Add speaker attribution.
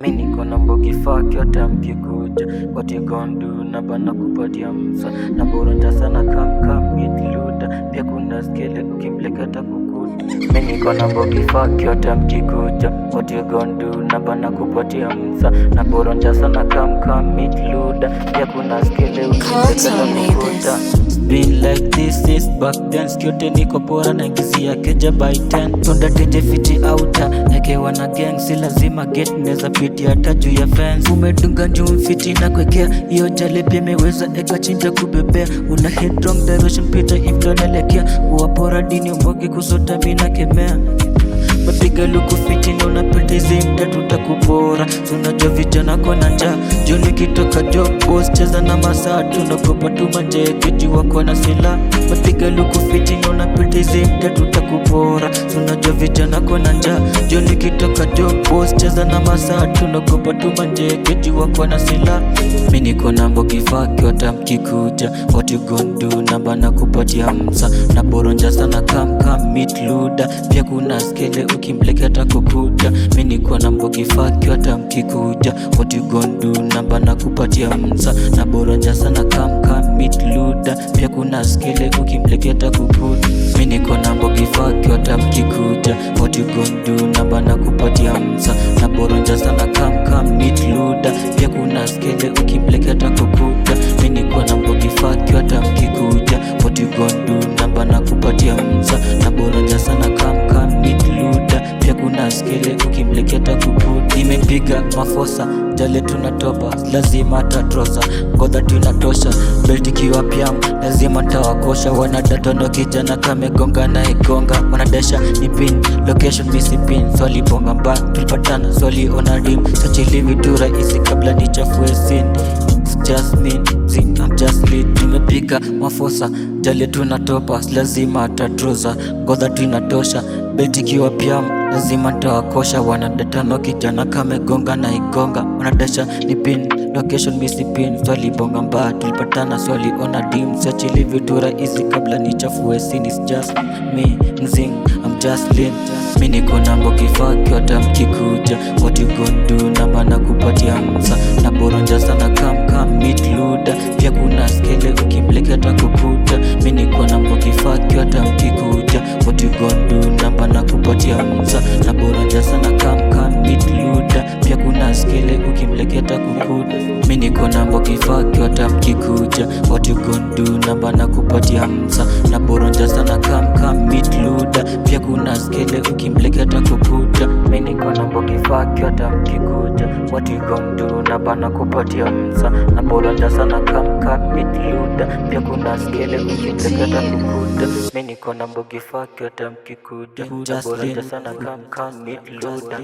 Speaker 1: Mimi niko na mbogi fuck yote mkikuja. What you gon do na bana kupatia msa. Na boronja sana come meet luda. Pia kuna skele ukimleketa kukuta. Mimi niko na mbogi fuck yote mkikuja. What you gon do na bana kupatia msa. Na boronja sana come meet luda. Pia kuna skele ukimleketa kukuta. Been like this since back then. Skiote niko pora na ingizia keja by 10. Tunda teje fiti outa ekewa na gang, si lazima get neza piti hata juu ya fence. Umedunga njuu mfiti na kwekea iyo jalebi imeweza eka chinja kubebea. Una head wrong direction pita iflo nelekea. Kuwapora dini umwagi kusota mina kemea. Mapiga luku fiti na unapetizi mtatu takupora. Tunajua vijana kona njaa. Juni kitoka job boss cheza na masaa. Tunakopa tumanje kijua kona sila. Mapiga luku fiti na unapetizi mtatu takupora. Tunajua vijana kona njaa. Juni kitoka job boss cheza na masaa. Tunakopa tumanje kijua kona sila. Mimi niko na mbogi fuck yote mkikuja. What you gon do na bana kupatia msa. Na boronja sana come meet luda. Pia kuna skele ukimleketa kukuta. Mimi niko na mbogi fuck yote mkikuja. What you gon do na bana kupatia msa. Na boronja sana come meet luda. Pia kuna skele ukimleketa kukuta. Mimi niko na mbogi fuck yote mkikuja. What you gon do na bana kupatia msa. Na boronja sana come meet luda. Pia kuna skele ukimleketa kukuta. Mimi niko na mbogi fuck yote mkikuja. What you gon do na bana kupatia msa. Na boronja sana come meet luda. Pia kuna skele ukimleketa kukuta. Nimepiga mafosa jale tunatopa, lazima tatrosa. Godha tunatosha, belti kiwa piam, lazima tawakosha. Wanadatono kijana kamegonga na igonga. Wanadesha ni pin, location misi pin. Swali bonga mba, tulipatana swali ona rim. Sachilivi tu raisi kabla ni chafue scene. It's just me, I'm just lit. Nimepiga mafosa jale tunatopa, lazima tatrosa. Godha tunatosha, belti kiwa piam, lazima tawakosha. Wanadatano kijana kamegonga na igonga. Wanadesha ni pin, location misi pin. Swali bonga mba, tulipatana swali ona dim. Sachili vitu raisi kabla ni chafue scene. It's just me, I'm just lean. Mimi niko na mbogi fuck yote mkikuja. What you gon do na bana kupatia msa. Na boronja sana come meet luda. Pia kuna skele ukimleketa kukuta. Mimi niko na mbogi fuck yote mkikuja. What you gon do na bana kupatia msa. Na boronja sana come meet luda. Pia kuna skele ukimleketa kukuta. Mimi niko na mbogi fuck yote mkikuja. What you gon do na bana kupatia msa. Na boronja sana come meet luda. Pia kuna skele ukimleketa kukuta. Mimi niko na mbogi fuck yote mkikuja. What you gon do na bana kupatia msa. Na boronja sana come meet luda. Pia kuna skele ukimleketa kukuta. Mimi niko na mbogi fuck yote mkikuja. Na boronja sana come meet luda.